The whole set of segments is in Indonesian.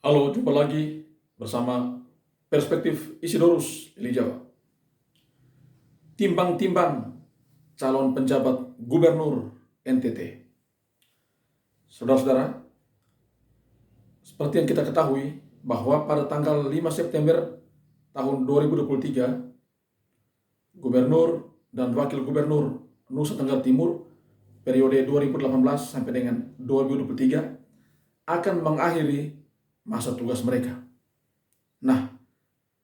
Halo, jumpa lagi bersama Perspektif Isidorus Elijaba. Timbang-timbang calon penjabat gubernur NTT. Saudara-saudara, seperti yang kita ketahui bahwa pada tanggal 5 September tahun 2023, gubernur dan wakil gubernur Nusa Tenggara Timur periode 2018 sampai dengan 2023 akan mengakhiri masa tugas mereka. Nah,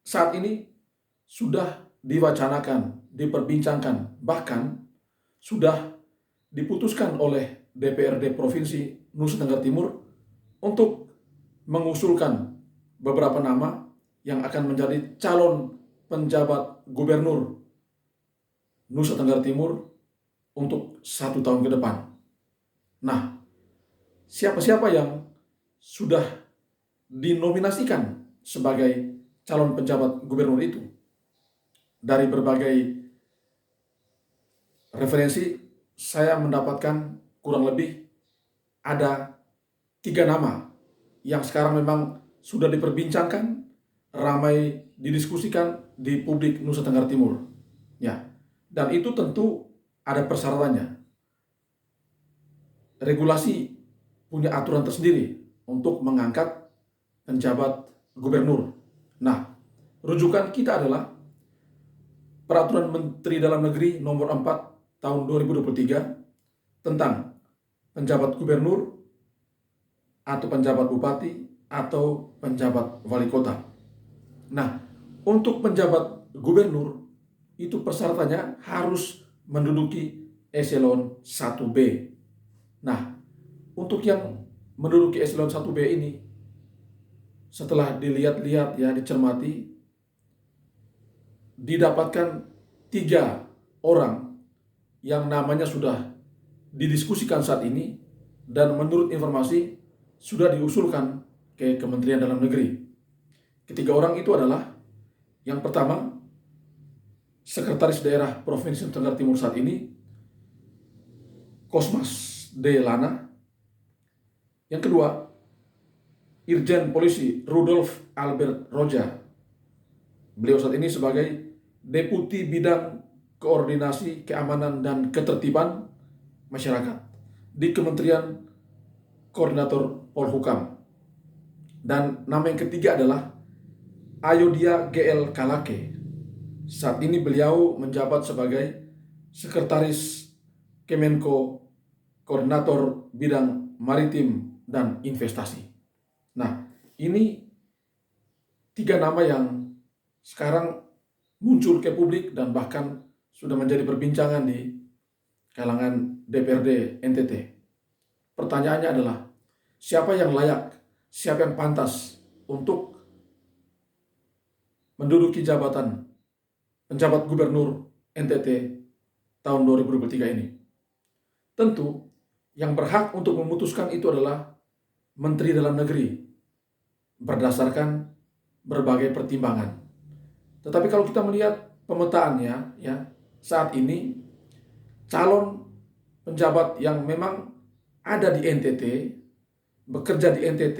saat ini sudah diwacanakan, diperbincangkan, bahkan sudah diputuskan oleh DPRD Provinsi Nusa Tenggara Timur untuk mengusulkan beberapa nama yang akan menjadi calon penjabat gubernur Nusa Tenggara Timur untuk 1 tahun ke depan. Nah, siapa-siapa yang sudah dinominasikan sebagai calon penjabat gubernur itu? Dari berbagai referensi, saya mendapatkan kurang lebih ada 3 nama yang sekarang memang sudah diperbincangkan, ramai didiskusikan di publik Nusa Tenggara Timur. Ya, dan itu tentu ada persyaratannya. Regulasi punya aturan tersendiri untuk mengangkat penjabat gubernur. Nah, rujukan kita adalah Peraturan Menteri Dalam Negeri Nomor 4 Tahun 2023 tentang penjabat gubernur atau penjabat bupati atau penjabat wali kota. Nah, untuk penjabat gubernur itu persyaratannya harus menduduki eselon 1B. Nah, untuk yang menduduki eselon 1B ini, setelah dilihat-lihat ya, dicermati, didapatkan 3 orang yang namanya sudah didiskusikan saat ini dan menurut informasi sudah diusulkan ke Kementerian Dalam Negeri. Ketiga orang itu adalah, yang pertama, Sekretaris Daerah Provinsi Nusa Tenggara Timur saat ini, Kosmas D. Lana. Yang kedua, Irjen Polisi Rudolf Albert Roja. Beliau saat ini sebagai Deputi Bidang Koordinasi Keamanan dan Ketertiban Masyarakat di Kementerian Koordinator Polhukam. Dan nama yang ketiga adalah Ayodia GL Kalake. Saat ini beliau menjabat sebagai Sekretaris Kemenko Koordinator Bidang Maritim dan Investasi. Nah, ini 3 nama yang sekarang muncul ke publik dan bahkan sudah menjadi perbincangan di kalangan DPRD NTT. Pertanyaannya adalah, siapa yang layak, siapa yang pantas untuk menduduki jabatan penjabat gubernur NTT tahun 2023 ini? Tentu yang berhak untuk memutuskan itu adalah Menteri Dalam Negeri berdasarkan berbagai pertimbangan. Tetapi kalau kita melihat pemetaannya ya, saat ini calon penjabat yang memang ada di NTT, bekerja di NTT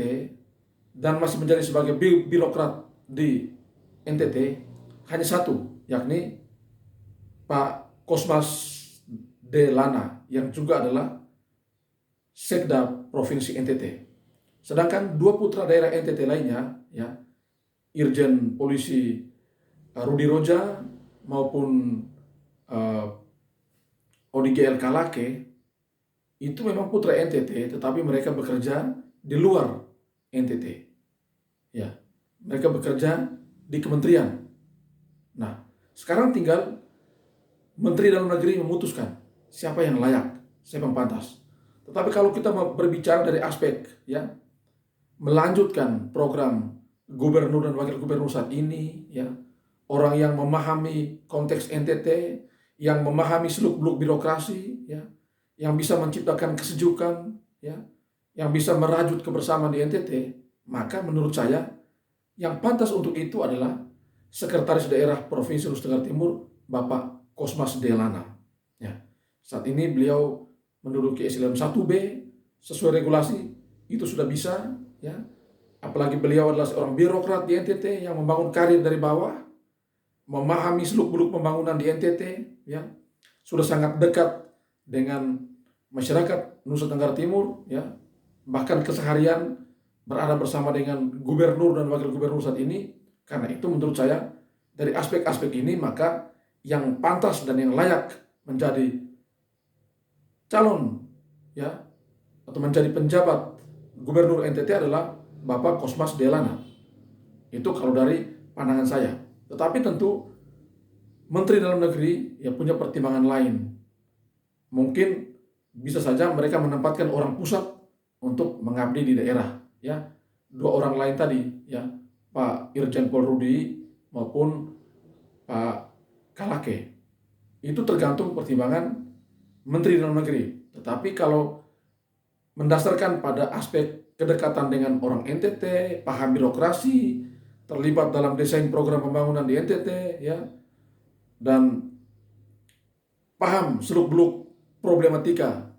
dan masih menjadi sebagai birokrat di NTT hanya satu, yakni Pak Kosmas D. Lana yang juga adalah Sekda Provinsi NTT. Sedangkan 2 putra daerah NTT lainnya ya, Irjen Polisi Rudi Roja maupun ODGL Kalake itu memang putra NTT, tetapi mereka bekerja di luar NTT. Ya, mereka bekerja di kementerian. Nah, sekarang tinggal Menteri Dalam Negeri memutuskan siapa yang layak, siapa yang pantas. Tetapi kalau kita berbicara dari aspek ya, melanjutkan program gubernur dan wakil gubernur saat ini ya, orang yang memahami konteks NTT, yang memahami seluk-beluk birokrasi, ya, yang bisa menciptakan kesejukan, ya, yang bisa merajut kebersamaan di NTT, maka menurut saya yang pantas untuk itu adalah Sekretaris Daerah Provinsi Nusa Tenggara Timur, Bapak Kosmas D. Lana. Ya, saat ini beliau menduduki eselon 1B sesuai regulasi, itu sudah bisa, ya, Apalagi beliau adalah seorang birokrat di NTT yang membangun karir dari bawah, memahami seluk-beluk pembangunan di NTT, ya, sudah sangat dekat dengan masyarakat Nusa Tenggara Timur, ya, bahkan keseharian berada bersama dengan gubernur dan wakil gubernur saat ini. Karena itu menurut saya dari aspek-aspek ini maka yang pantas dan yang layak menjadi calon, ya, atau menjadi penjabat gubernur NTT adalah Bapak Kosmas Delana. Itu kalau dari pandangan saya. Tetapi tentu Menteri Dalam Negeri ya punya pertimbangan lain. Mungkin bisa saja mereka menempatkan orang pusat untuk mengabdi di daerah, ya. Dua orang lain tadi, ya, Pak Irjen Pol Rudi maupun Pak Kalake. Itu tergantung pertimbangan Menteri Dalam Negeri. Tetapi kalau mendasarkan pada aspek kedekatan dengan orang NTT, paham birokrasi, terlibat dalam desain program pembangunan di NTT, ya, dan paham seluk-beluk problematika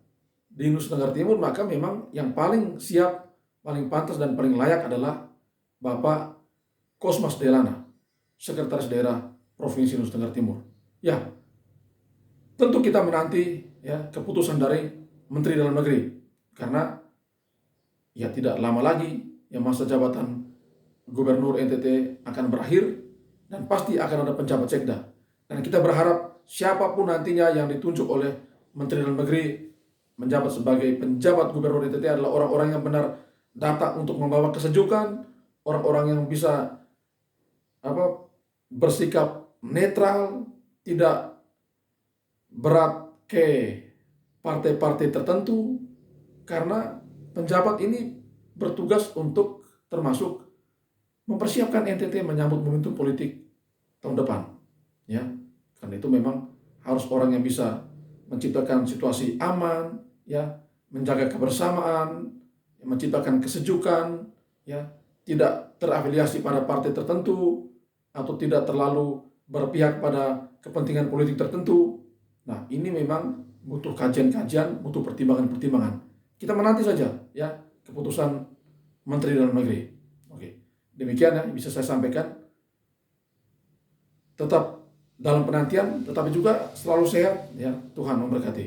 di Nusa Tenggara Timur, maka memang yang paling siap, paling pantas dan paling layak adalah Bapak Kosmas Delana, Sekretaris Daerah Provinsi Nusa Tenggara Timur. Ya, tentu kita menanti ya keputusan dari Menteri Dalam Negeri. Karena ya tidak lama lagi ya masa jabatan Gubernur NTT akan berakhir dan pasti akan ada penjabat sekda. Dan kita berharap siapapun nantinya yang ditunjuk oleh Menteri Dalam Negeri menjabat sebagai penjabat Gubernur NTT adalah orang-orang yang benar datang untuk membawa kesejukan, orang-orang yang bisa bersikap netral, tidak berat ke partai-partai tertentu. Karena penjabat ini bertugas untuk termasuk mempersiapkan NTT menyambut momentum politik tahun depan, ya. Karena itu memang harus orang yang bisa menciptakan situasi aman, ya, menjaga kebersamaan, menciptakan kesejukan, ya, tidak terafiliasi pada partai tertentu atau tidak terlalu berpihak pada kepentingan politik tertentu. Nah, ini memang butuh kajian-kajian, butuh pertimbangan-pertimbangan. Kita menanti saja ya keputusan Menteri Dalam Negeri. Oke, demikian ya bisa saya sampaikan. Tetap dalam penantian, tetapi juga selalu sehat ya. Tuhan memberkati.